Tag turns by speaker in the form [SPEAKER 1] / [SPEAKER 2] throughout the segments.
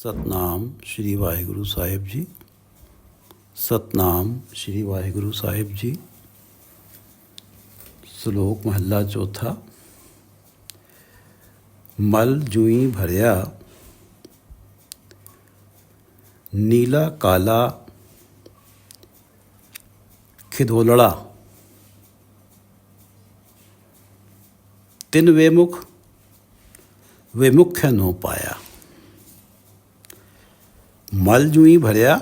[SPEAKER 1] ਸਤਨਾਮ ਸ਼੍ਰੀ ਵਾਹਿਗੁਰੂ ਸਾਹਿਬ ਜੀ। ਸਤਨਾਮ ਸ਼੍ਰੀ ਵਾਹਿਗੁਰੂ ਸਾਹਿਬ ਜੀ। ਸ਼ਲੋਕ ਮਹੱਲਾ ਚੌਥਾ। ਮਲ ਜੂਈ ਭਰਿਆ ਨੀਲਾ ਕਾਲਾ ਖਿਦੋਲੜਾ, ਤਿੰਨ ਵੇਮੁਖ ਵੇਮੁਖ ਨੋ ਪਾਇਆ। मल जूई भरिया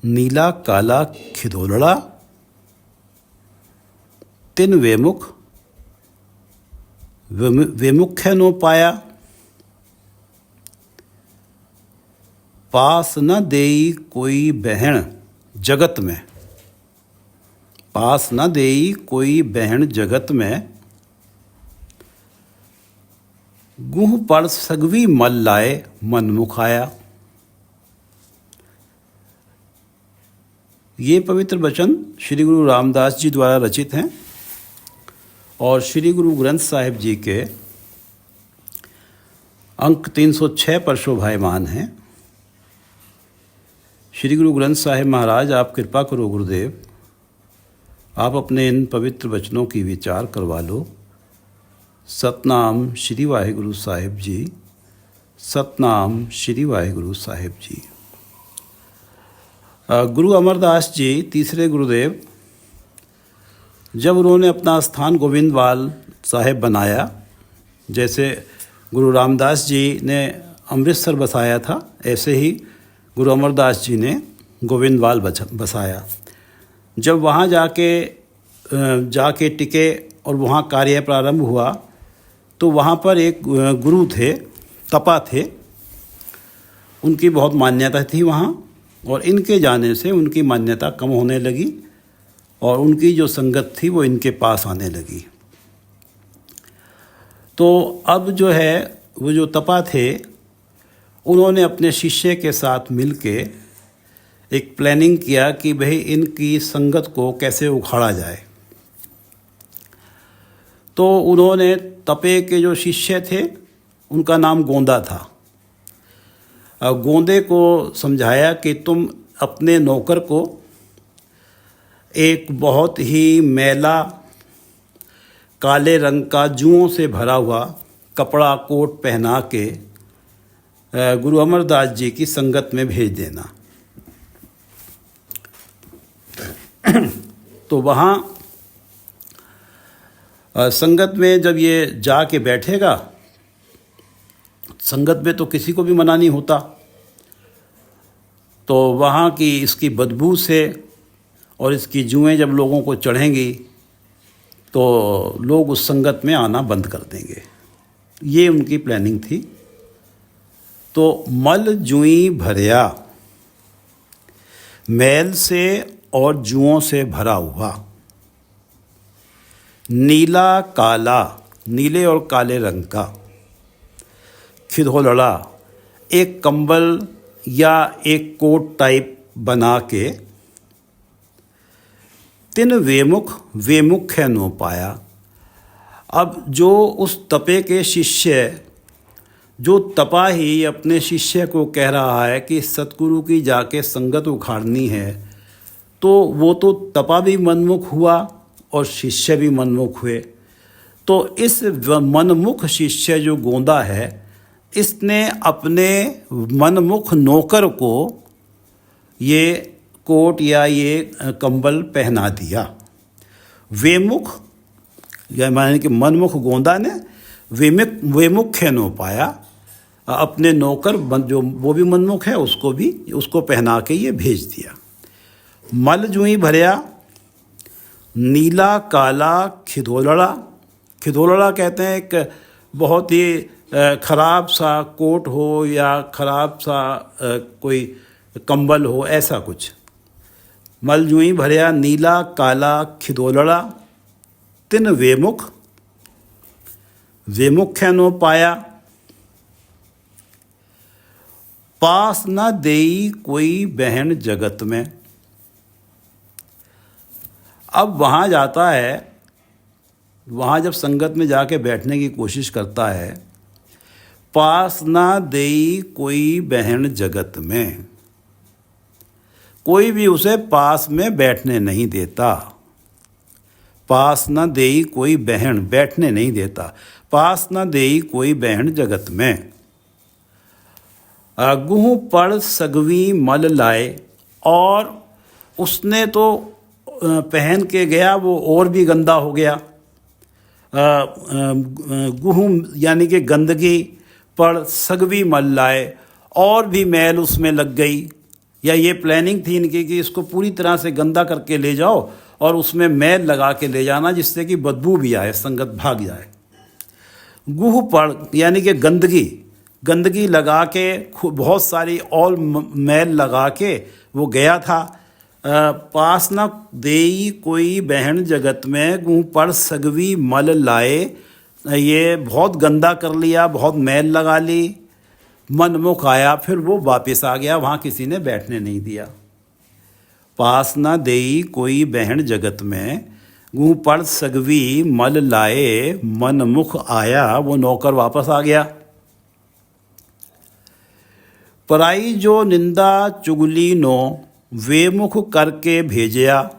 [SPEAKER 1] नीला काला खिदोलड़ा, तिन वेमुख वेमुख्य नो पाया। पास न देई कोई बहन जगत में, पास न देई कोई बहन जगत में। गुह पड़ सगवी मल लाए मनमुख आया। ये पवित्र वचन श्री गुरु रामदास जी द्वारा रचित हैं और श्री गुरु ग्रंथ साहिब जी के अंक 306 पर शोभायमान हैं। श्री गुरु ग्रंथ साहिब महाराज, आप कृपा करो गुरुदेव, आप अपने इन पवित्र वचनों की विचार करवा लो। सतनाम श्री वाहिगुरु साहिब जी। सतनाम श्री वाहिगुरु साहिब जी। गुरु अमरदास जी, तीसरे गुरुदेव, जब उन्होंने अपना स्थान गोविंदवाल साहिब बनाया, जैसे गुरु रामदास जी ने अमृतसर बसाया था, ऐसे ही गुरु अमरदास जी ने गोविंदवाल बसाया। जब वहाँ जाके टिके और वहाँ कार्य प्रारंभ हुआ, तो वहाँ पर एक गुरु थे, तपा थे, उनकी बहुत मान्यता थी वहाँ, और इनके जाने से उनकी मान्यता कम होने लगी और उनकी जो संगत थी वो इनके पास आने लगी। तो अब जो है वो जो तपा थे, उन्होंने अपने शिष्य के साथ मिलके एक प्लानिंग किया कि भाई इनकी संगत को कैसे उखाड़ा जाए। तो उन्होंने तपे के जो शिष्य थे, उनका नाम गोंदा था, गोंदे को समझाया कि तुम अपने नौकर को एक बहुत ही मैला काले रंग का जूओं से भरा हुआ कपड़ा कोट पहना के गुरु अमरदास जी की संगत में भेज देना। तो वहाँ संगत में जब ये जाके बैठेगा, संगत में तो किसी को भी मना नहीं होता, तो वहाँ की इसकी बदबू से और इसकी जुएँ जब लोगों को चढ़ेंगी तो लोग उस संगत में आना बंद कर देंगे। ये उनकी प्लानिंग थी। तो मल जुई भरिया, मैल से और जुओं से भरा हुआ, नीला काला, नीले और काले रंग का, खिदोलड़ा, एक कंबल या एक कोट टाइप बना के, तिन वेमुख वेमुख्य नो पाया। अब जो उस तपे के शिष्य, जो तपा ही अपने शिष्य को कह रहा है कि सतगुरु की जाके संगत उखाड़नी है, तो वो तो तपा भी मनमुख हुआ और शिष्य भी मनमुख हुए। तो इस मनमुख शिष्य जो गोंदा है, इसने अपने मनमुख नौकर को ये कोट या ये कंबल पहना दिया। वेमुख या माने कि मनमुख गोंदा ने वेमुख्य नो पाया, अपने नौकर जो वो भी मनमुख है उसको पहना के ये भेज दिया। मल जूई भरिया नीला काला खिदोलड़ा, खिदोलड़ा कहते हैं एक बहुत ही ख़राब सा कोट हो या ख़राब सा कोई कंबल हो, ऐसा कुछ। मल जूई भरिया नीला काला खिदोलड़ा, तिन वेमुख वेमुख्य नो पाया। पास न देई कोई बहन जगत में। अब वहाँ जाता है, वहाँ जब संगत में जाके बैठने की कोशिश करता है, पास ना देई कोई बहन जगत में। कोई भी उसे पास में बैठने नहीं देता। पास न देई कोई बहन, बैठने नहीं देता। पास न देई कोई बहन जगत में। गुह पड़ सगवी मल लाए, और उसने तो पहन के गया वो और भी गंदा हो गया। गुह यानी कि गंदगी, पड़ सगवी मल लाए, और भी मैल उसमें लग गई। या ये प्लानिंग थी इनकी कि इसको पूरी तरह से गंदा करके ले जाओ और उसमें मैल लगा के ले जाना, जिससे कि बदबू भी आए, संगत भाग जाए। गुह पड़ यानी कि गंदगी, गंदगी लगा के बहुत सारी और मैल लगा के वो गया था। पास न देई कोई बहन जगत में, गुह पड़ सगवी मल लाए। ये बहुत गंदा कर लिया, बहुत मैल लगा ली, मनमुख आया, फिर वो वापस आ गया, वहाँ किसी ने बैठने नहीं दिया। पास न देई कोई बहन जगत में, गुह पड़ सगवी मल लाए, मनमुख आया, वो नौकर वापस आ गया। पराई जो निंदा चुगली नो, वे मुख करके भेजया,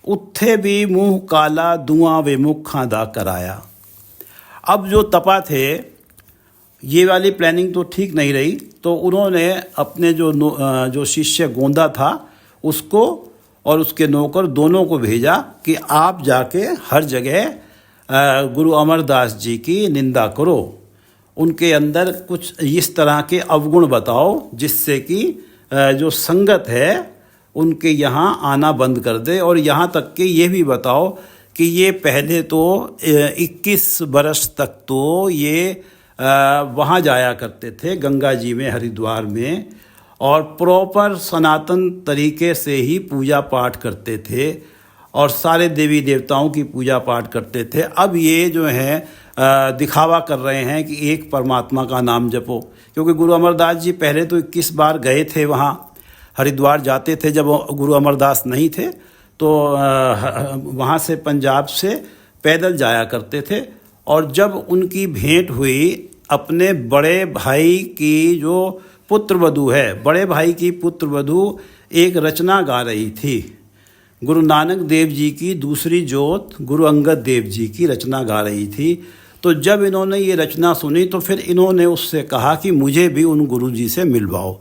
[SPEAKER 1] उत्थे भी मुँह काला, दुआ वे मुखां दा कराया। अब जो तपा थे, ये वाली प्लानिंग तो ठीक नहीं रही, तो उन्होंने अपने जो शिष्य गोंदा था उसको और उसके नौकर दोनों को भेजा कि आप जाके हर जगह गुरु अमरदास जी की निंदा करो, उनके अंदर कुछ इस तरह के अवगुण बताओ जिससे कि जो संगत है उनके यहाँ आना बंद कर दे। और यहाँ तक कि ये भी बताओ कि ये पहले तो 21 बरस तक तो ये वहाँ जाया करते थे गंगा जी में, हरिद्वार में, और प्रॉपर सनातन तरीके से ही पूजा पाठ करते थे और सारे देवी देवताओं की पूजा पाठ करते थे। अब ये जो है दिखावा कर रहे हैं कि एक परमात्मा का नाम जपो, क्योंकि गुरु अमरदास जी पहले तो 21 बार गए थे वहाँ, हरिद्वार जाते थे जब गुरु अमरदास नहीं थे, तो वहाँ से पंजाब से पैदल जाया करते थे। और जब उनकी भेंट हुई अपने बड़े भाई की जो पुत्रवधू है, बड़े भाई की पुत्रवधू एक रचना गा रही थी, गुरु नानक देव जी की दूसरी जोत गुरु अंगद देव जी की रचना गा रही थी। तो जब इन्होंने ये रचना सुनी तो फिर इन्होंने उससे कहा कि मुझे भी उन गुरु जी से मिलवाओ।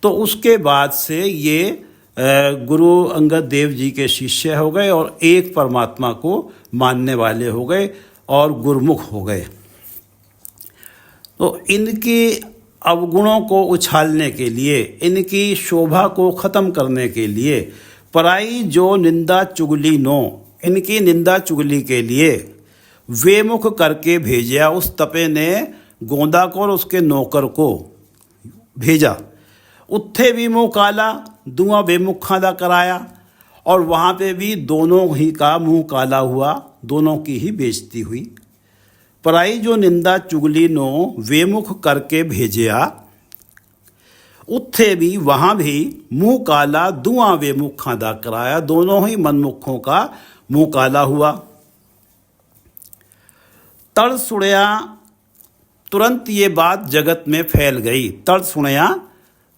[SPEAKER 1] तो उसके बाद से ये गुरु अंगद देव जी के शिष्य हो गए और एक परमात्मा को मानने वाले हो गए और गुरमुख हो गए। तो इनके अवगुणों को उछालने के लिए, इनकी शोभा को ख़त्म करने के लिए, पराई जो निंदा चुगली नो, इनकी निंदा चुगली के लिए वे मुख करके भेजा, उस तपे ने गोंदा को और उसके नौकर को भेजा। उत्थे भी मुँह काला, दुआ बेमुखा दा कराया, और वहाँ पे भी दोनों ही का मुँह काला हुआ, दोनों की ही बेइज्जती हुई। पराई जो निंदा चुगली नो वे मुख करके भेजिया, उत्थे भी वहाँ भी मुँह काला, दुआ वे मुखा दा कराया, दोनों ही मनमुखों का मुँह काला हुआ। तड़ सुड़या, तुरंत ये बात जगत में फैल गई। तड़ सुड़या,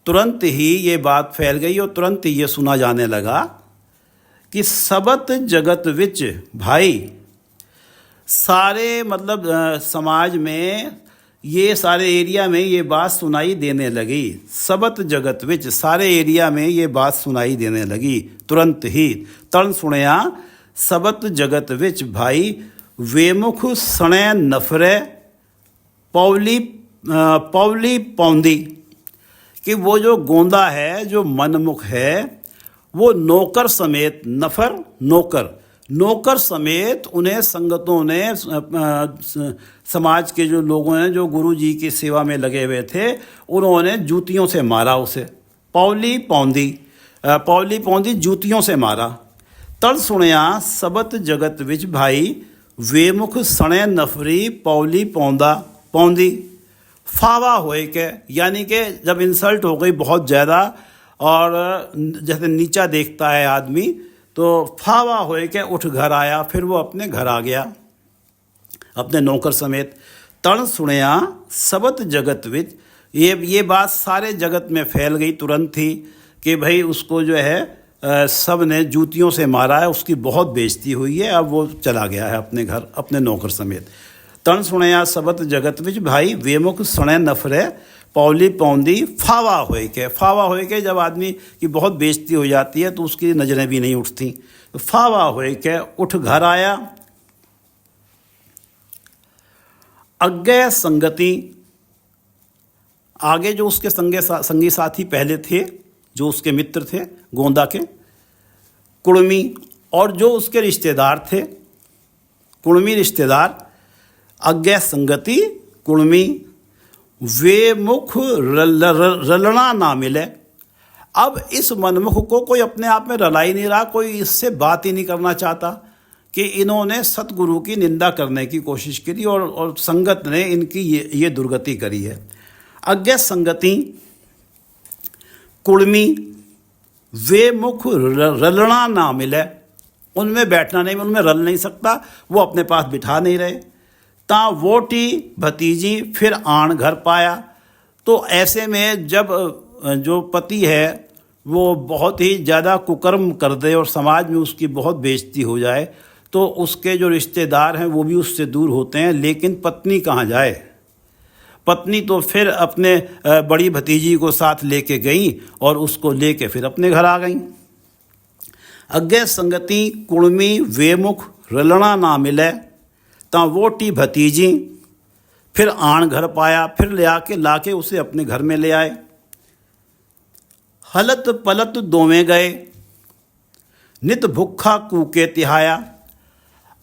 [SPEAKER 1] तुरंत ही ये बात फैल गई और तुरंत ही ये सुना जाने लगा कि सबत जगत विच भाई, सारे मतलब समाज में, ये सारे एरिया में ये बात सुनाई देने लगी। सबत जगत विच, सारे एरिया में ये बात सुनाई देने लगी तुरंत ही। तड़ सुनया सबत जगत विच भाई, वेमुख सणे नफरे पौली पौंदी, कि वो जो गोंदा है, जो मनमुख है, वो नौकर समेत, नफर नौकर समेत उन्हें संगतों ने, समाज के जो लोगों ने जो गुरु जी की सेवा में लगे हुए थे, उन्होंने जूतियों से मारा उसे। पौली पौंदी जूतियों से मारा। तड़ सुनया सबत जगत विच भाई, वेमुख सणे नफरी पौली पौंदी। फावा होए के, यानी कि जब इंसल्ट हो गई बहुत ज़्यादा और जैसे नीचा देखता है आदमी, तो फावा होए के उठ घर आया। फिर वो अपने घर आ गया अपने नौकर समेत। तण सुनया सबत जगत विच। ये बात सारे जगत में फैल गई तुरंत ही कि भाई उसको जो है सब ने जूतियों से मारा है, उसकी बहुत बेइज्जती हुई है। अब वो चला गया है अपने घर अपने नौकर समेत। तण सुनया सबत जगत विच भाई वेमुख सणे नफरे पौली पौंदी फावा होए के। फावा होए के जब आदमी की बहुत बेइज्जती हो जाती है तो उसकी नज़रें भी नहीं उठती। तो फावा होए के उठ घर आया। अज्ञे संगति, आगे जो उसके संगी साथी पहले थे, जो उसके मित्र थे गोंदा के, कुड़मी, और जो उसके रिश्तेदार थे कुड़मी रिश्तेदार, अज्ञे संगति कुड़मी, वे मुख रलना ना मिले। अब इस मनमुख को कोई अपने आप में रला ही नहीं रहा, कोई इससे बात ही नहीं करना चाहता कि इन्होंने सतगुरु की निंदा करने की कोशिश करी और संगत ने इनकी ये दुर्गति करी है। अज्ञे संगति कुड़मी, वे मुख रलना ना मिले, उनमें बैठना नहीं, उनमें रल नहीं सकता, वो अपने पास बिठा नहीं रहे। ता वोटी भतीजी फिर आन घर पाया। तो ऐसे में जब जो पति है वो बहुत ही ज़्यादा कुकर्म कर दे और समाज में उसकी बहुत बेइज्जती हो जाए तो उसके जो रिश्तेदार हैं वो भी उससे दूर होते हैं। लेकिन पत्नी कहाँ जाए? पत्नी तो फिर अपने बड़ी भतीजी को साथ लेके गई और उसको लेके फिर अपने घर आ गई। अज्ञे संगति कुड़मी वेमुख रलना ना मिले, ता वोटी भतीजी फिर आन घर पाया। फिर लाके उसे अपने घर में ले आए। हलत पलत दोवें गए, नित भूखा कूके तिहाया।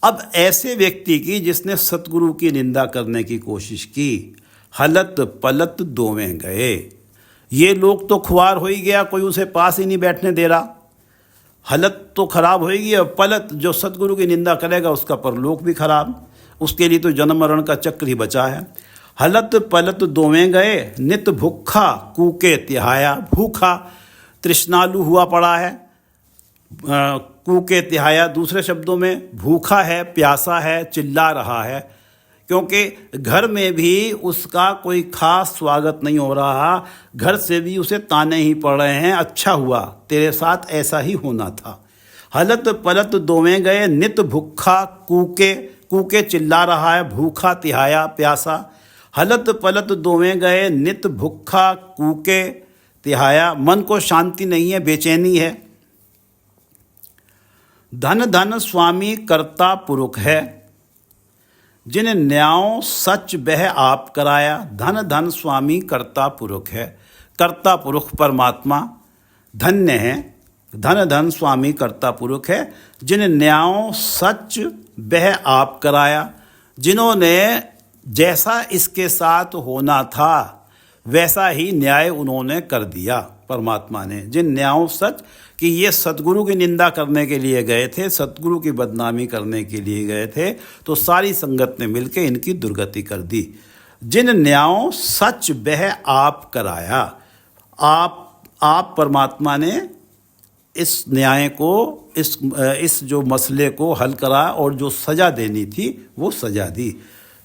[SPEAKER 1] अब ऐसे व्यक्ति की जिसने सतगुरु की निंदा करने की कोशिश की, हलत पलत दोवें गए, ये लोग तो खुआर हो ही गया, कोई उसे पास ही नहीं बैठने दे रहा। हलत तो खराब होएगी और पलत, जो सतगुरु की निंदा करेगा उसका परलोक भी खराब, उसके लिए तो जन्म मरण का चक्र ही बचा है। हलत पलत दोवें गए, नित भूखा कूके तिहाया। भूखा तृष्णालु हुआ पड़ा है, कूके तिहाया दूसरे शब्दों में भूखा है, प्यासा है, चिल्ला रहा है, क्योंकि घर में भी उसका कोई खास स्वागत नहीं हो रहा। घर से भी उसे ताने ही पड़ रहे हैं, अच्छा हुआ तेरे साथ ऐसा ही होना था। हलत पलत दोवें गए, नित भूखा कूके चिल्ला रहा है, भूखा तिहाया प्यासा। हलत पलत दोवें गए, नित भूखा कूके तिहाया। मन को शांति नहीं है, बेचैनी है। धन धन स्वामी कर्ता पुरुष है, जिन न्यायों सच बह आप कराया। धन धन स्वामी कर्ता पुरुष है, कर्ता पुरुष परमात्मा धन्य है। धन धन स्वामी कर्ता पुरुष है, जिन न्यायों सच बह आप कराया। जिन्होंने जैसा इसके साथ होना था वैसा ही न्याय उन्होंने कर दिया परमात्मा ने। जिन न्यायों सच कि ये सतगुरु की निंदा करने के लिए गए थे, सतगुरु की बदनामी करने के लिए गए थे, तो सारी संगत ने मिलकर इनकी दुर्गति कर दी। जिन न्यायों सच बह आप कराया, आप परमात्मा ने इस न्याय को, इस जो मसले को हल करा और जो सज़ा देनी थी वो सज़ा दी।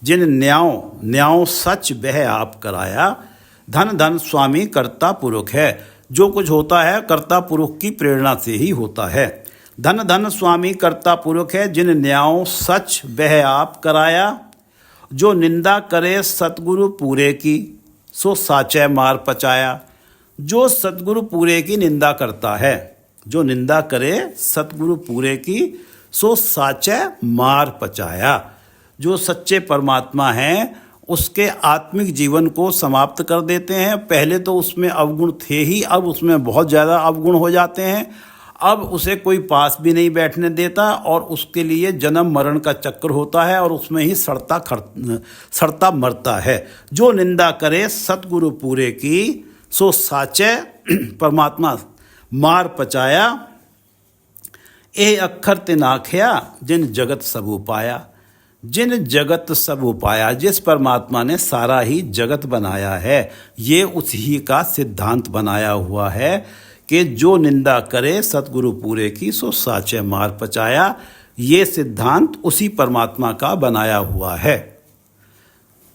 [SPEAKER 1] जिन न्यायों सच बह आप कराया। धन धन स्वामी कर्ता पुरुष है, जो कुछ होता है कर्ता पुरुष की प्रेरणा से ही होता है। धन धन स्वामी कर्ता पुरुष है, जिन न्यायों सच बह आप कराया। जो निंदा करे सतगुरु पूरे की, सो साचे मार पचाया। जो सतगुरु पूरे की निंदा करता है, जो निंदा करे सतगुरु पूरे की, सो साचे मार पचाया। जो सच्चे परमात्मा हैं उसके आत्मिक जीवन को समाप्त कर देते हैं। पहले तो उसमें अवगुण थे ही, अब उसमें बहुत ज़्यादा अवगुण हो जाते हैं। अब उसे कोई पास भी नहीं बैठने देता और उसके लिए जन्म मरण का चक्र होता है और उसमें ही सड़ता मरता है। जो निंदा करे सतगुरु पूरे की, सो साचे परमात्मा मार पचाया। ए अक्षर तिन आख्या, जिन जगत सब उपाया। जिन जगत सब उपाया, जिस परमात्मा ने सारा ही जगत बनाया है, ये उसी का सिद्धांत बनाया हुआ है कि जो निंदा करे सतगुरु पूरे की, सो साचे मार पचाया। ये सिद्धांत उसी परमात्मा का बनाया हुआ है।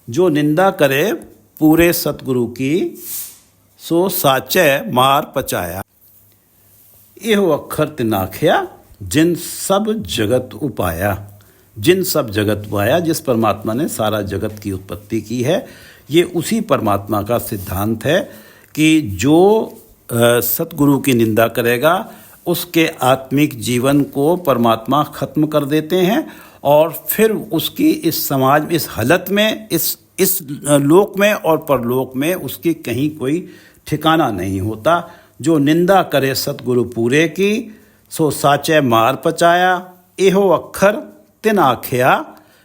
[SPEAKER 1] जो निंदा करे पूरे सतगुरु की, सो साचे मार पचाया। एहो अक्षर तिनाख्या, जिन सब जगत उपाया। जिन सब जगत उपाया, जिस परमात्मा ने सारा जगत की उत्पत्ति की है, ये उसी परमात्मा का सिद्धांत है कि जो सतगुरु की निंदा करेगा उसके आत्मिक जीवन को परमात्मा खत्म कर देते हैं और फिर उसकी इस समाज, इस हालत में, इस लोक में और परलोक में उसकी कहीं कोई ठिकाना नहीं होता। जो निंदा करे सतगुरु पूरे की, सो साचे मार पचाया। एहो अक्षर तिन आख्या,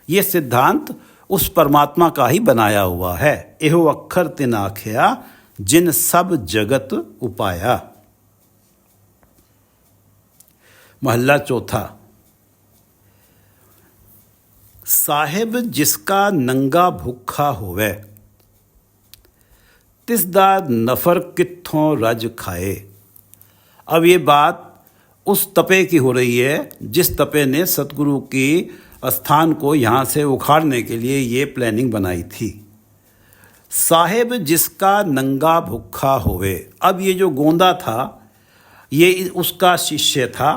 [SPEAKER 1] ये सिद्धांत उस परमात्मा का ही बनाया हुआ है। एहो अक्षर तिन आख्या, जिन सब जगत उपाया। महला चौथा। साहिब जिसका नंगा भुखा होवे, तिसदा नफर कित्थों रज खाए। अब ये बात उस तपे की हो रही है जिस तपे ने सतगुरु की स्थान को यहाँ से उखाड़ने के लिए ये प्लानिंग बनाई थी। साहिब जिसका नंगा भुखा होवे। अब ये जो गोंदा था ये उसका शिष्य था,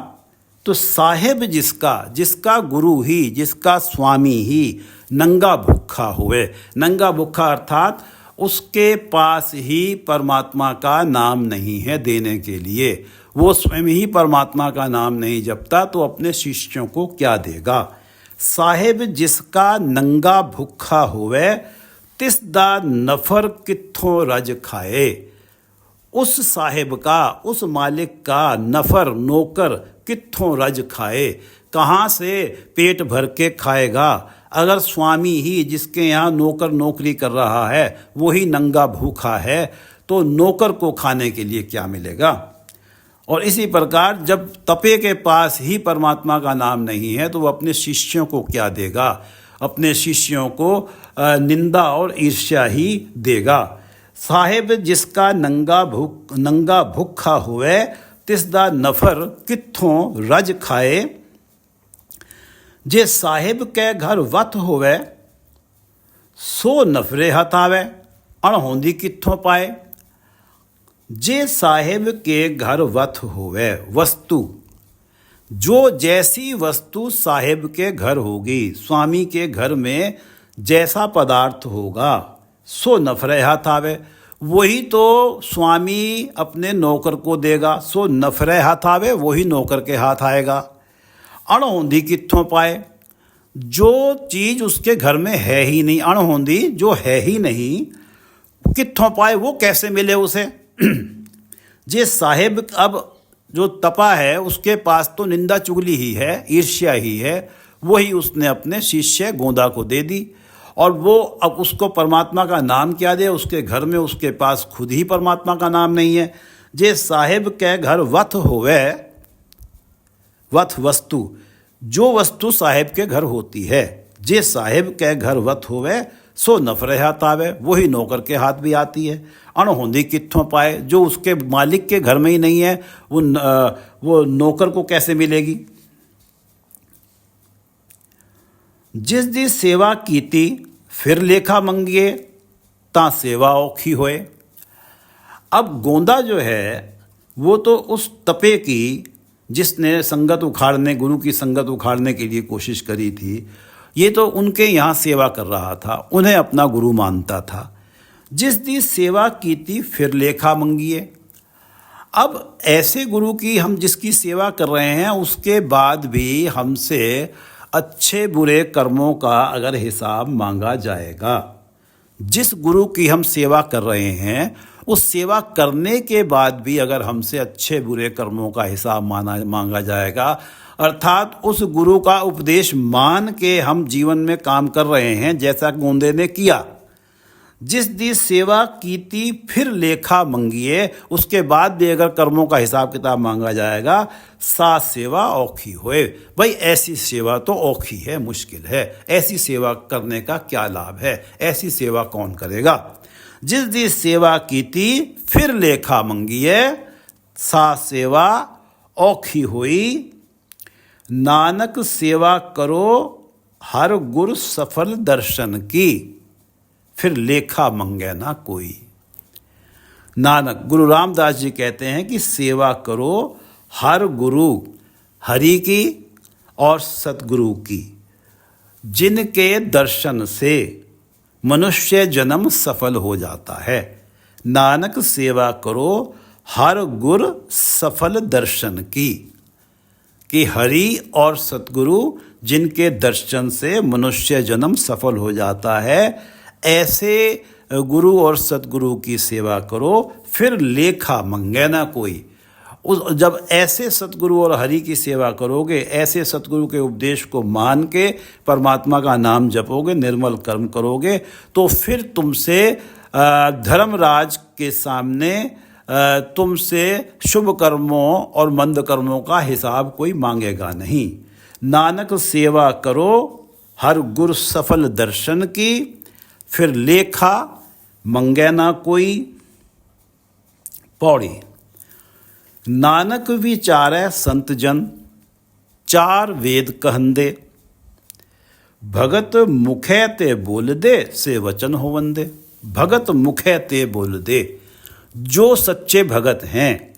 [SPEAKER 1] तो साहिब जिसका गुरु ही, जिसका स्वामी ही नंगा भुखा हुए। नंगा भुखा अर्थात उसके पास ही परमात्मा का नाम नहीं है देने के लिए, वो स्वयं ही परमात्मा का नाम नहीं जपता तो अपने शिष्यों को क्या देगा। साहिब जिसका नंगा भुखा हुए, तिसदा नफर कित्थों रज खाए। उस साहिब का, उस मालिक का नफर, नौकर कित्थों रज खाए, कहाँ से पेट भर के खाएगा। अगर स्वामी ही जिसके यहाँ नौकर नौकरी कर रहा है वही नंगा भूखा है तो नौकर को खाने के लिए क्या मिलेगा। और इसी प्रकार जब तपे के पास ही परमात्मा का नाम नहीं है तो वो अपने शिष्यों को क्या देगा, अपने शिष्यों को निंदा और ईर्ष्या ही देगा। साहिब जिसका नंगा भुखा हुए, तिसदा नफर कित्थों रज खाए। जे साहिब के घर वत होवे, सो नफरे हतावे, अणहोंदी कित्थों पाए। जे साहिब के घर वत होवे, वस्तु, जो जैसी वस्तु साहिब के घर होगी, स्वामी के घर में जैसा पदार्थ होगा, सो नफरे हाथ आवे, वही तो स्वामी अपने नौकर को देगा। सो नफरे हाथ आवे, वही नौकर के हाथ आएगा। अणहोंदी कित्थों पाए, जो चीज़ उसके घर में है ही नहीं, अणहोंदी जो है ही नहीं, कित्थों पाए, वो कैसे मिले उसे। जे साहिब अब जो तपा है उसके पास तो निंदा चुगली ही है, ईर्ष्या ही है, वही उसने अपने शिष्य गोंदा को दे दी। और वो अब उसको परमात्मा का नाम क्या दे, उसके घर में उसके पास खुद ही परमात्मा का नाम नहीं है। जे साहिब के घर वथ होवे, वथ वस्तु, जो वस्तु साहिब के घर होती है, जे साहिब के घर वथ होवे, सो नफरे हाथ आवे, वही नौकर के हाथ भी आती है। अणहोंदी कित्थों पाए, जो उसके मालिक के घर में ही नहीं है वो नौकर को कैसे मिलेगी। जिस दी सेवा कीती, फिर लेखा मंगिए, ता सेवा औखी होए। अब गोंदा जो है वो तो उस तपे की, जिसने संगत उखाड़ने, गुरु की संगत उखाड़ने के लिए कोशिश करी थी, ये तो उनके यहाँ सेवा कर रहा था, उन्हें अपना गुरु मानता था। जिस दी सेवा कीती, फिर लेखा मंगिए। अब ऐसे गुरु की हम जिसकी सेवा कर रहे हैं उसके बाद भी हमसे अच्छे बुरे कर्मों का अगर हिसाब मांगा जाएगा, जिस गुरु की हम सेवा कर रहे हैं उस सेवा करने के बाद भी अगर हमसे अच्छे बुरे कर्मों का हिसाब मांगा जाएगा, अर्थात उस गुरु का उपदेश मान के हम जीवन में काम कर रहे हैं जैसा गोंदे ने किया। जिस दी सेवा कीती, फिर लेखा मंगिए, उसके बाद भी अगर कर्मों का हिसाब किताब मांगा जाएगा, सा सेवा औखी होए। भाई ऐसी सेवा तो औखी है, मुश्किल है, ऐसी सेवा करने का क्या लाभ है, ऐसी सेवा कौन करेगा। जिस दी सेवा कीती, फिर लेखा मंगिए, सा सेवा औखी हुई। नानक सेवा करो, हर गुर सफल दर्शन की। फिर लेखा मंगे ना कोई। नानक, गुरु रामदास जी कहते हैं कि सेवा करो हर गुरु हरि की और सतगुरु की, जिनके दर्शन से मनुष्य जन्म सफल हो जाता है। नानक सेवा करो हर गुर सफल दर्शन की, कि हरि और सतगुरु जिनके दर्शन से मनुष्य जन्म सफल हो जाता है, ऐसे गुरु और सतगुरु की सेवा करो, फिर लेखा मंगे ना कोई। जब ऐसे सतगुरु और हरि की सेवा करोगे, ऐसे सतगुरु के उपदेश को मान के परमात्मा का नाम जपोगे, निर्मल कर्म करोगे, तो फिर तुमसे धर्मराज के सामने तुमसे शुभ कर्मों और मंद कर्मों का हिसाब कोई मांगेगा नहीं। नानक सेवा करो हर गुर सफल दर्शन की, फिर लेखा मंगे ना कोई। पौड़ी। नानक विचारै संत जन, चार वेद कहंदे, भगत मुखे ते बोल दे, से वचन होवंदे। भगत मुखे ते बोल दे, जो सच्चे भगत हैं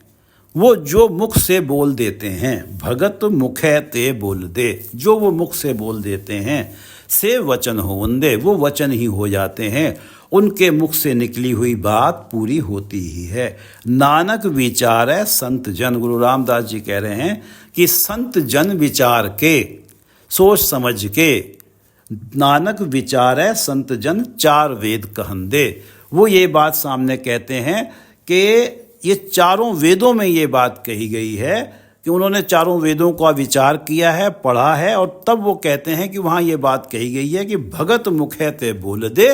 [SPEAKER 1] वो जो मुख से बोल देते हैं। भगत मुखे ते बोल दे, जो वो मुख से बोल देते हैं, से वचन होवंदे, वो वचन ही हो जाते हैं। उनके मुख से निकली हुई बात पूरी होती ही है। नानक विचार है संत जन, गुरु रामदास जी कह रहे हैं कि संत जन विचार के, सोच समझ के, नानक विचार है संत जन चार वेद कहंदे। वो ये बात सामने कहते हैं कि ये चारों वेदों में ये बात कही गई है कि उन्होंने चारों वेदों का विचार किया है, पढ़ा है, और तब वो कहते हैं कि वहाँ ये बात कही गई है कि भगत मुखे ते बोल दे,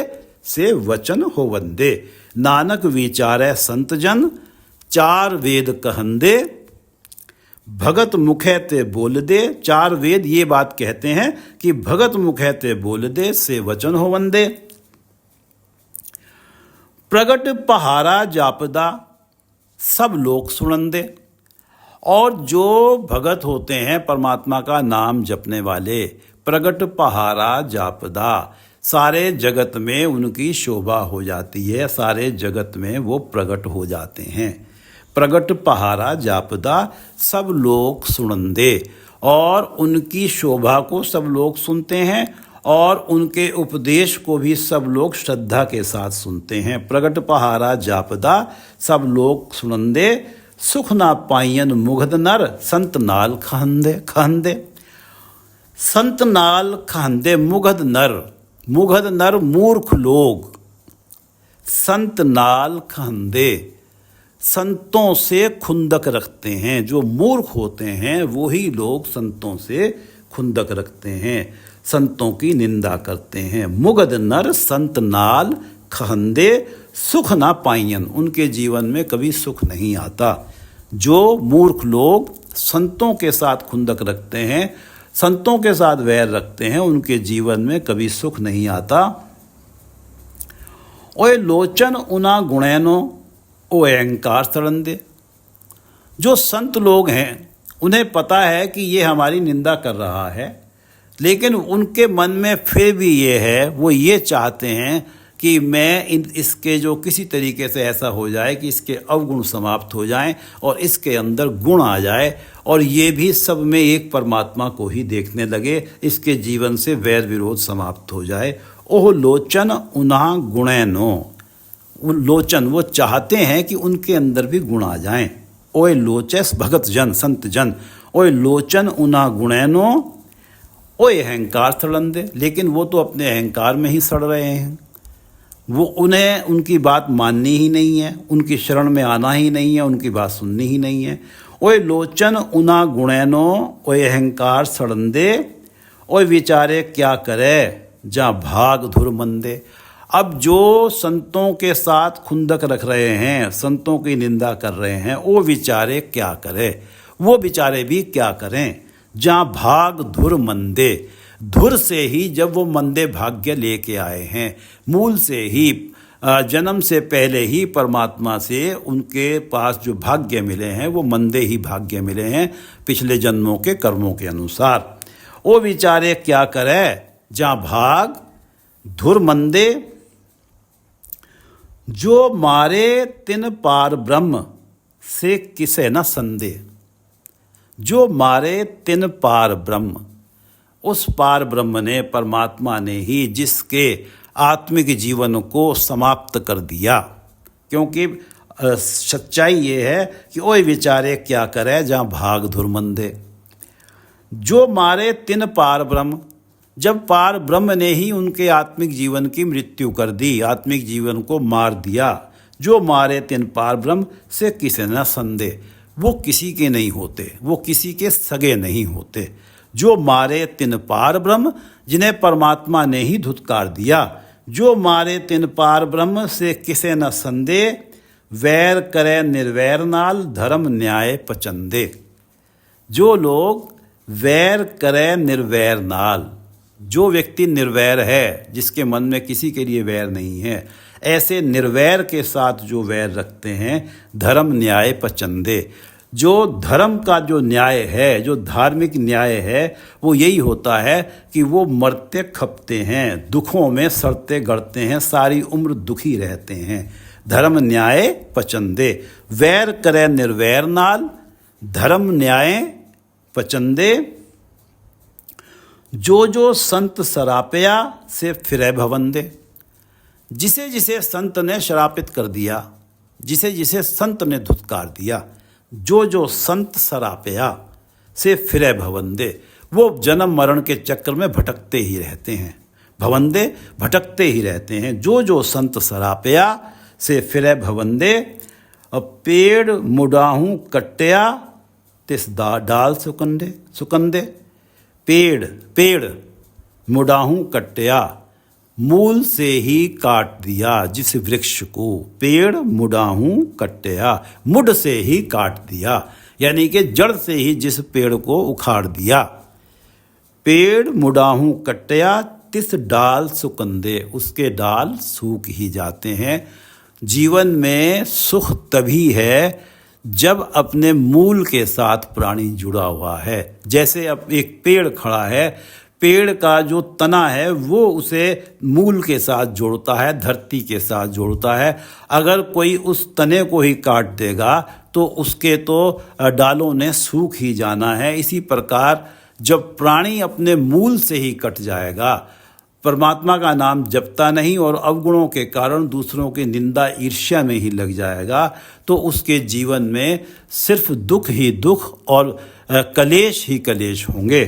[SPEAKER 1] से वचन होवंदे। नानक विचारै संत जन, चार वेद कहंदे, भगत मुखे ते बोल दे। चार वेद ये बात कहते हैं कि भगत मुखे ते बोल दे, से वचन होवंदे। प्रगट पहारा जापदा, सब लोग सुनंदे। और जो भगत होते हैं परमात्मा का नाम जपने वाले, प्रगट पहारा जापदा, सारे जगत में उनकी शोभा हो जाती है, सारे जगत में वो प्रगट हो जाते हैं। प्रगट पहारा जापदा, सब लोग सुनंदे, और उनकी शोभा को सब लोग सुनते हैं, और उनके उपदेश को भी सब लोग श्रद्धा के साथ सुनते हैं। प्रगट पहारा जापदा, सब लोग सुनंदे, सुख ना पाइयन मुग्ध नर, संत नाल खहंदे खहंदे। संत नाल खहंदे मुग्ध नर, मुग्ध नर मूर्ख लोग, संत नाल खहंदे, संतों से खुंदक रखते हैं। जो मूर्ख होते हैं वही लोग संतों से खुंदक रखते हैं, संतों की निंदा करते हैं। मुग्ध नर संत नाल खहंदे, सुख ना पाइयन, उनके जीवन में कभी सुख नहीं आता। जो मूर्ख लोग संतों के साथ खुंदक रखते हैं, संतों के साथ वैर रखते हैं, उनके जीवन में कभी सुख नहीं आता। ओए लोचन उना गुणैनो, ओ अहंकार सड़ंदे। जो संत लोग हैं उन्हें पता है कि ये हमारी निंदा कर रहा है, लेकिन उनके मन में फिर भी ये है, वो ये चाहते हैं कि मैं इसके जो किसी तरीके से ऐसा हो जाए कि इसके अवगुण समाप्त हो जाएं और इसके अंदर गुण आ जाए, और ये भी सब में एक परमात्मा को ही देखने लगे, इसके जीवन से वैर विरोध समाप्त हो जाए। ओह लोचन उन्हा गुणैनो, लोचन वो चाहते हैं कि उनके अंदर भी गुण आ जाएं। ओए लोचस भगत जन संत जन, ओए लोचन उन्हा गुणैनो, ओए अहंकार सड़ंदे। लेकिन वो तो अपने अहंकार में ही सड़ रहे हैं, वो उन्हें उनकी बात माननी ही नहीं है, उनकी शरण में आना ही नहीं है, उनकी बात सुननी ही नहीं है। ओए लोचन उना गुणैनो, ओए अहंकार सड़ंदे, ओए विचारे क्या करे, जा भाग धुर मंदे। अब जो संतों के साथ खुंदक रख रहे हैं, संतों की निंदा कर रहे हैं, वो विचारे क्या करे, वो विचारे भी क्या करें। जा भाग धुर मंदे, धुर से ही जब वो मंदे भाग्य लेके आए हैं, मूल से ही जन्म से पहले ही परमात्मा से उनके पास जो भाग्य मिले हैं वो मंदे ही भाग्य मिले हैं पिछले जन्मों के कर्मों के अनुसार। वो विचारे क्या करे, जा भाग धुर मंदे, जो मारे तिन पार ब्रह्म से किसे न संदेह। जो मारे तिन पार ब्रह्म, उस पार ब्रह्म ने, परमात्मा ने ही जिसके आत्मिक जीवन को समाप्त कर दिया। क्योंकि सच्चाई ये है कि ओए विचारे क्या करे जहाँ भाग धुरमंदे। जो मारे तिन पार ब्रह्म, जब पार ब्रह्म ने ही उनके आत्मिक जीवन की मृत्यु कर दी, आत्मिक जीवन को मार दिया। जो मारे तिन पार ब्रह्म से किसे न संदेह। वो किसी के नहीं होते, वो किसी के सगे नहीं होते। जो मारे तिन पार ब्रह्म, जिन्हें परमात्मा ने ही धुतकार दिया। जो मारे तिन पार ब्रह्म से किसे न संदेह। वैर करे निर्वैर नाल, धर्म न्याय पचंदे। जो लोग वैर करे निर्वैर नाल, जो व्यक्ति निर्वैर है, जिसके मन में किसी के लिए वैर नहीं है, ऐसे निर्वैर के साथ जो वैर रखते हैं, धर्म न्याय पचंदे। जो धर्म का जो न्याय है, जो धार्मिक न्याय है, वो यही होता है कि वो मरते खपते हैं, दुखों में सड़ते गड़ते हैं, सारी उम्र दुखी रहते हैं। धर्म न्याय पचंदे। वैर करे निर्वैर नाल, धर्म न्याय पचंदे। जो जो संत सरापया से फिरे भवंदे। जिसे जिसे संत ने शरापित कर दिया, जिसे जिसे संत ने धुतकार दिया, जो जो संत सरापया से फिरे भवंदे, वो जन्म मरण के चक्र में भटकते ही रहते हैं। भवंदे, भटकते ही रहते हैं। जो जो संत सरापया से फिरे भवंदे। पेड़ मुडाहूँ कट्टया तिस डाल सुकंदे सुकंदे। पेड़ मुडाहूँ कट्टया, मूल से ही काट दिया जिस वृक्ष को। पेड़ मुडाहूँ कट्टया, मुड से ही काट दिया, यानी कि जड़ से ही जिस पेड़ को उखाड़ दिया। पेड़ मुडाहूँ कट्टया तिस डाल सुकंदे, उसके डाल सूख ही जाते हैं। जीवन में सुख तभी है जब अपने मूल के साथ प्राणी जुड़ा हुआ है। जैसे अब एक पेड़ खड़ा है, पेड़ का जो तना है वो उसे मूल के साथ जोड़ता है, धरती के साथ जोड़ता है। अगर कोई उस तने को ही काट देगा तो उसके तो डालों ने सूख ही जाना है। इसी प्रकार जब प्राणी अपने मूल से ही कट जाएगा, परमात्मा का नाम जपता नहीं और अवगुणों के कारण दूसरों की निंदा ईर्ष्या में ही लग जाएगा, तो उसके जीवन में सिर्फ दुख ही दुख और कलेश ही कलेश होंगे।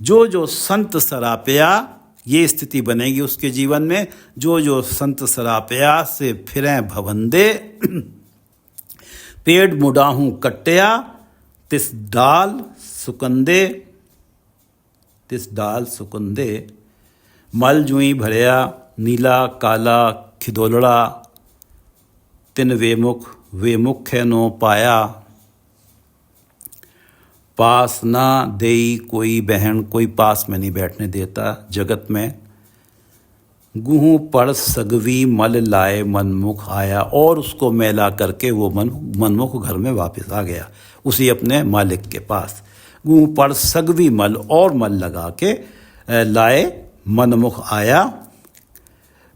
[SPEAKER 1] जो जो संत सरापया, ये स्थिति बनेगी उसके जीवन में। जो जो संत सरापया से फिरें भवंदे। पेड़ मुडाहूँ कट्टया तिस डाल सुकंदे, तिस डाल सुकंदे। मल जुई भरया नीला काला खिदोलड़ा, तिन वे मुख है नो पाया। पास ना देई कोई बहन, कोई पास में नहीं बैठने देता जगत में। गुहू पड़ सगवी मल लाए मनमुख आया, और उसको मैला करके वो मनमुख घर में वापस आ गया, उसी अपने मालिक के पास। गुहू पड़ सगवी मल, और मल लगा के लाए मनमुख आया।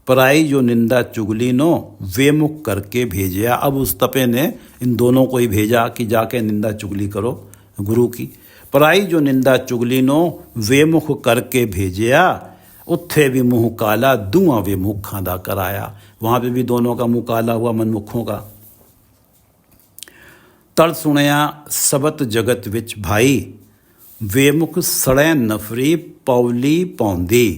[SPEAKER 1] पराई जो निंदा चुगली नो वे मुख करके भेजा। अब उस तपे ने इन दोनों को ही भेजा कि जाके निंदा चुगली करो गुरु की। पराई जो निंदा चुगली नो वे मुख करके भेजा। उत्थे भी मुँह काला दुआ वे मुख खांदा कराया। वहाँ पे भी दोनों का मुँह काला हुआ, मनमुखों का। तड़ सुनया सबत जगत विच भाई, वेमुख सड़े नफरी पौली पौंदी।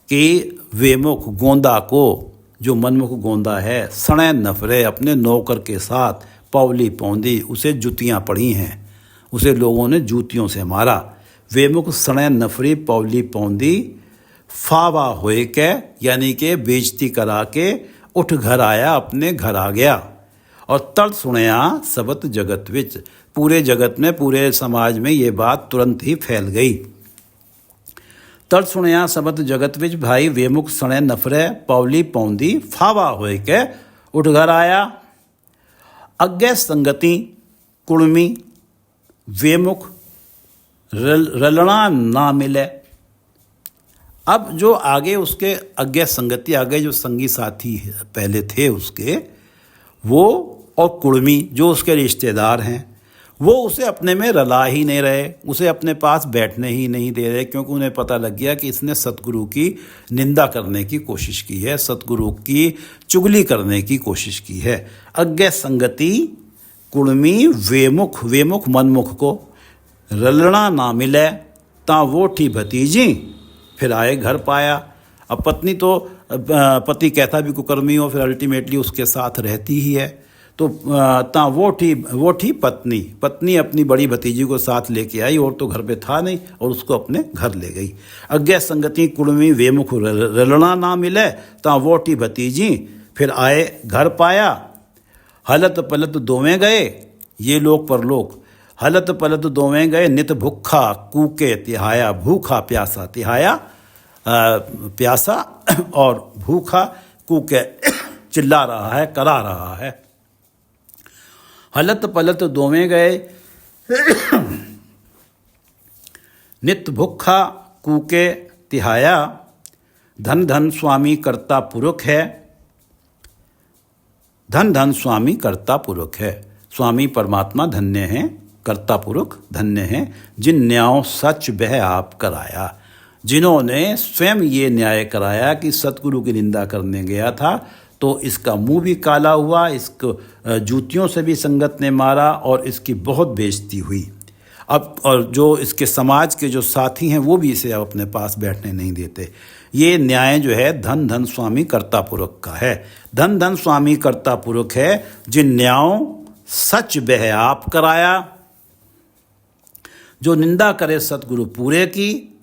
[SPEAKER 1] कि वेमुख गोंदा को, जो मनमुख गोंदा है, सड़े नफरे अपने नौकर के साथ पौली पौंदी, उसे जुतियाँ पड़ी हैं, उसे लोगों ने जूतियों से मारा। वेमुख सड़े नफरी पौली पौंदी, फावा होए के, यानी कि बेइज्जती करा के उठ घर आया, अपने घर आ गया। और तड़ सुनया सबत जगत विच, पूरे जगत में, पूरे समाज में ये बात तुरंत ही फैल गई। तड़ सुनया सबत जगत विच भाई, वेमुख सणे नफरे पौली पौंदी, फावा होए के उठ घर आया। अग्गे संगति कुड़मी वेमुख रलना ना मिले। अब जो आगे उसके अज्ञे संगति आगे जो संगी साथी पहले थे उसके, वो और कुर्मी जो उसके रिश्तेदार हैं, वो उसे अपने में रला ही नहीं रहे, उसे अपने पास बैठने ही नहीं दे रहे, क्योंकि उन्हें पता लग गया कि इसने सतगुरु की निंदा करने की कोशिश की है, सतगुरु की चुगली करने की कोशिश की है। अज्ञे संगति कुर्मी वेमुख, वेमुख मनमुख को, रलना ना मिले ता वोठी भतीजी, फिर आए घर पाया। अब पत्नी तो पति कहता भी कुकर्मी हो, फिर अल्टीमेटली उसके साथ रहती ही है। तो ता वो पत्नी अपनी बड़ी भतीजी को साथ लेके आई, और तो घर पे था नहीं, और उसको अपने घर ले गई। अज्ञे संगति कुड़मी वेमुख रलना ना मिले ता वोटी भतीजी, फिर आए घर पाया। हलत पलत दोवें गए, ये लोग परलोक, हलत पलत दोवें गए, नित भूखा कूके तिहाया, भूखा प्यासा तिहाया, प्यासा और भूखा कूके चिल्ला रहा है, करा रहा है। हलत पलत दोवें गए, नित भूखा कूके तिहाया, धन धन स्वामी कर्ता पुरुष है, धन धन स्वामी कर्ता पुरुष है। स्वामी परमात्मा धन्य हैं, कर्ता पुरुष धन्य हैं, जिन न्यायों सच बह आप कराया, जिन्होंने स्वयं ये न्याय कराया कि सतगुरु की निंदा करने गया था तो इसका मुंह भी काला हुआ, इसको जूतियों से भी संगत ने मारा और इसकी बहुत बेइज्जती हुई। अब और जो इसके समाज के जो साथी हैं वो भी इसे अब अपने पास बैठने नहीं देते। ये न्याय जो है धन धन स्वामी कर्ता पुरुष का है। धन धन स्वामी कर्ता पुरुष है, जिन न्यायों सच बह आप कराया, जो निंदा करे सतगुरु पूरे की,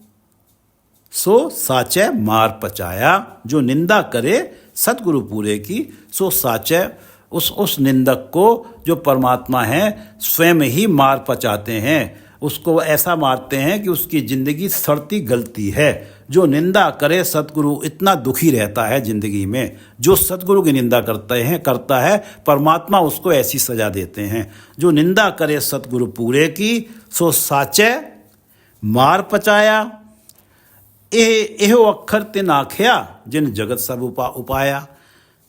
[SPEAKER 1] सो साचे मार पचाया। जो निंदा करे सतगुरु पूरे की, सो साचे उस निंदक को जो परमात्मा है स्वयं ही मार पचाते हैं, उसको ऐसा मारते हैं कि उसकी ज़िंदगी सड़ती गलती है। जो निंदा करे सतगुरु इतना दुखी रहता है ज़िंदगी में, जो सतगुरु की निंदा करता है परमात्मा उसको ऐसी सज़ा देते हैं। जो निंदा करे सतगुरु पूरे की, सो साचे मार पचाया। एहो अक्षर तिन आख्या, जिन जगत सब उपाया,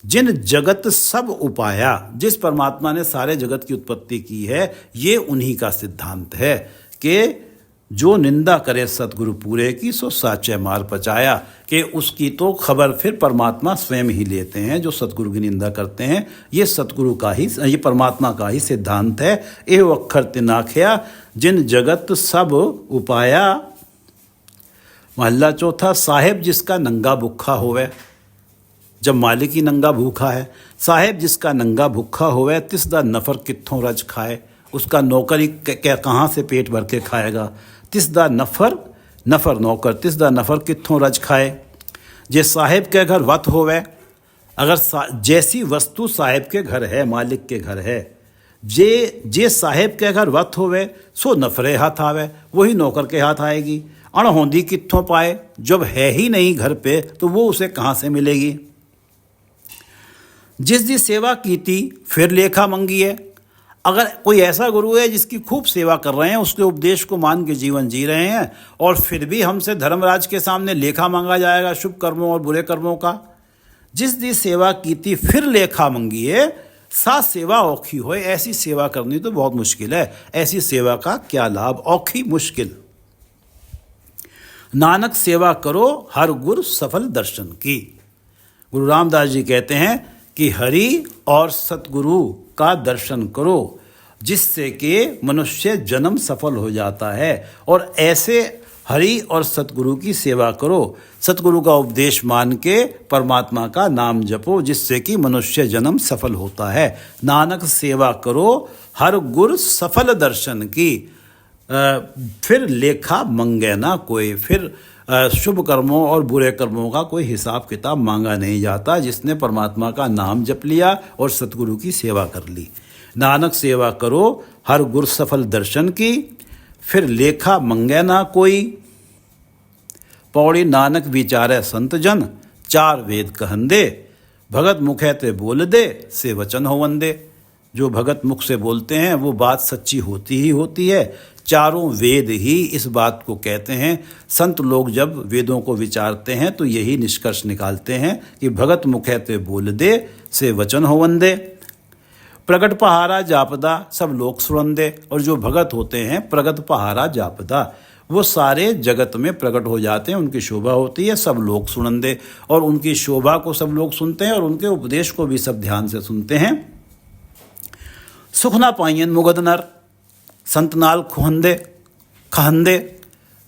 [SPEAKER 1] जिन जगत सब उपाया, जिस परमात्मा ने सारे जगत की उत्पत्ति की है, ये उन्हीं का सिद्धांत है कि जो निंदा करे सतगुरु पूरे की, सो साचे मार पचाया, कि उसकी तो खबर फिर परमात्मा स्वयं ही लेते हैं। जो सतगुरु की निंदा करते हैं, ये सतगुरु का ही, ये परमात्मा का ही सिद्धांत है। एहो अक्षर तिन आख्या, जिन जगत सब उपाया। महला चौथा, साहेब जिसका नंगा भूखा होवे, जब मालिक ही नंगा भूखा है, साहेब जिसका नंगा भूखा होवे, तिसदा नफर कित्थों रज खाए, उसका नौकर ही कहाँ से पेट भर के खाएगा। तिसदा नफर नौकर, तिसदा नफर कित्थों रज खाए। जे साहेब के घर वत होवे, अगर जैसी वस्तु साहेब के घर है, मालिक के घर है, जे साहेब के घर वत होवे, सो नफरे हाथ आवे, वही नौकर के हाथ आएगी। अणहोंदी कित्थों पाए, जब है ही नहीं घर पे तो वो उसे कहाँ से मिलेगी। जिस दी सेवा कीती फिर लेखा मंगी है। अगर कोई ऐसा गुरु है जिसकी खूब सेवा कर रहे हैं, उसके उपदेश को मान के जीवन जी रहे हैं, और फिर भी हमसे धर्मराज के सामने लेखा मांगा जाएगा शुभ कर्मों और बुरे कर्मों का। जिस दी सेवा कीती फिर लेखा मंगी है, सा सेवा औखी होए। ऐसी सेवा करनी तो बहुत मुश्किल है, ऐसी सेवा का क्या लाभ, औखी मुश्किल। नानक सेवा करो हर गुर सफल दर्शन की। गुरु रामदास जी कहते हैं कि हरि और सतगुरु का दर्शन करो, जिससे कि मनुष्य जन्म सफल हो जाता है। और ऐसे हरि और सतगुरु की सेवा करो, सतगुरु का उपदेश मान के परमात्मा का नाम जपो, जिससे कि मनुष्य जन्म सफल होता है। नानक सेवा करो हर गुर सफल दर्शन की, फिर लेखा मंगे ना कोई। फिर शुभ कर्मों और बुरे कर्मों का कोई हिसाब किताब मांगा नहीं जाता, जिसने परमात्मा का नाम जप लिया और सतगुरु की सेवा कर ली। नानक सेवा करो हर गुर सफल दर्शन की, फिर लेखा मंगे ना कोई। पौड़ी नानक विचारे संत जन, चार वेद कहंदे, भगत मुखे ते बोल दे, से वचन हो वंदे। जो भगत मुख से बोलते हैं वो बात सच्ची होती ही होती है, चारों वेद ही इस बात को कहते हैं। संत लोग जब वेदों को विचारते हैं तो यही निष्कर्ष निकालते हैं कि भगत मुखे ते बोल दे से वचन हो वंदे, प्रगट पहारा जापदा सब लोग सुरंदे। और जो भगत होते हैं प्रगट पहारा जापदा, वो सारे जगत में प्रकट हो जाते हैं, उनकी शोभा होती है, सब लोग सुनंदे। और उनकी शोभा को सब लोग सुनते हैं और उनके उपदेश को भी सब ध्यान से सुनते हैं। सुख ना पाइयन मुगद नर संत नाल खुहंदे खहंदे,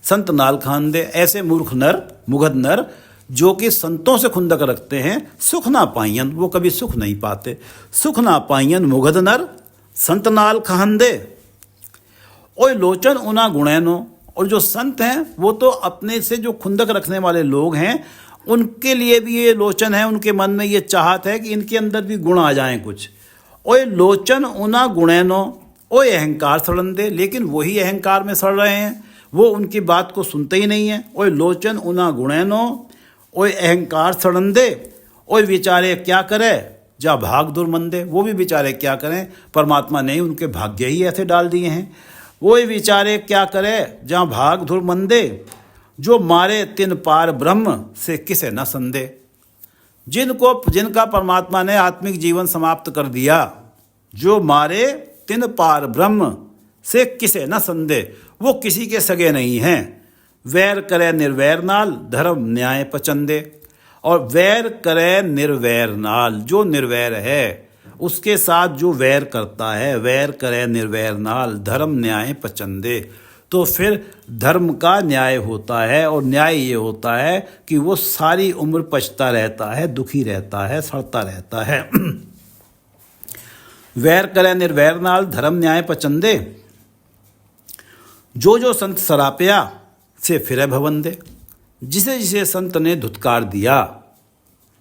[SPEAKER 1] संत नाल खहंदे, ऐसे मूर्ख नर मुगद नर जो कि संतों से खुंदक रखते हैं, सुख ना पाइयन, वो कभी सुख नहीं पाते। सुख ना पाइयन मुगद नर संत नाल खहंदे, ओए लोचन उना गुणैनो। और जो संत हैं वो तो अपने से जो खुंदक रखने वाले लोग हैं उनके लिए भी ये लोचन है, उनके मन में ये चाहत है कि इनके अंदर भी गुण आ जाएं कुछ। ओए लोचन उना गुणैनो, ओए अहंकार सड़ंदे, लेकिन वही अहंकार में सड़ रहे हैं, वो उनकी बात को सुनते ही नहीं हैं। ओए लोचन उना गुणैनो, ओए अहंकार सड़ंदे, ओए बेचारे क्या करे जा भाग दुर्मंदे, वो भी बेचारे क्या करें, परमात्मा ने उनके भाग्य ही ऐसे डाल दिए हैं। वो बेचारे क्या करे जहाँ भाग धुर मंदे, जो मारे तिन पार ब्रह्म से किसे न संदे। जिनका परमात्मा ने आत्मिक जीवन समाप्त कर दिया, जो मारे तिन पार ब्रह्म से किसे न संदे, वो किसी के सगे नहीं हैं। वैर करे निर्वैर नाल धर्म न्याय पचंदे, और वैर करे निर्वैर नाल, जो निर्वैर है उसके साथ जो वैर करता है, वैर करे निर्वैर नाल धर्म न्याय पचंदे, तो फिर धर्म का न्याय होता है। और न्याय ये होता है कि वो सारी उम्र पछता रहता है, दुखी रहता है, सड़ता रहता है। वैर करे निर्वैर नाल धर्म न्याय पचंदे, जो संत सरापया से फिरे भवंदे। जिसे जिसे संत ने धुतकार दिया,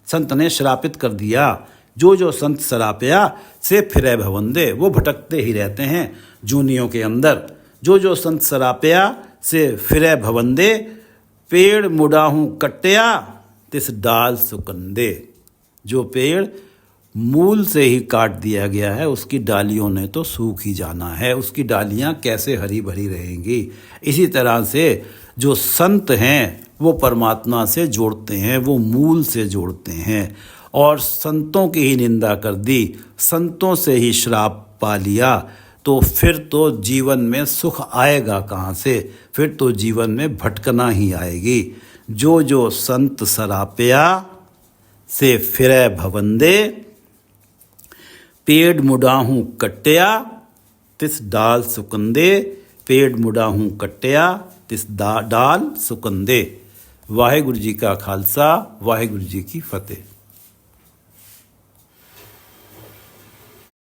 [SPEAKER 1] संत ने श्रापित कर दिया, जो संत सरापया से फिरे भवंदे, वो भटकते ही रहते हैं जूनियों के अंदर। जो संत सरापया से फिरे भवंदे, पेड़ मुडाहूँ कट्टिया तिस डाल सुकंदे। जो पेड़ मूल से ही काट दिया गया है, उसकी डालियों ने तो सूख ही जाना है, उसकी डालियाँ कैसे हरी भरी रहेंगी। इसी तरह से जो संत हैं वो परमात्मा से जोड़ते हैं, वो मूल से जोड़ते हैं। और संतों की ही निंदा कर दी, संतों से ही श्राप पा लिया, तो फिर तो जीवन में सुख आएगा कहाँ से, फिर तो जीवन में भटकना ही आएगी। जो संत सरापया से फिरे भवंदे, पेड़ मुडाहूँ कट्टिया तिस डाल सुकंदे, पेड़ मुडाहूँ कट्टिया तिस डाल सुकंदे। वाहिगुरु जी का खालसा, वाहिगुरु जी की फतेह।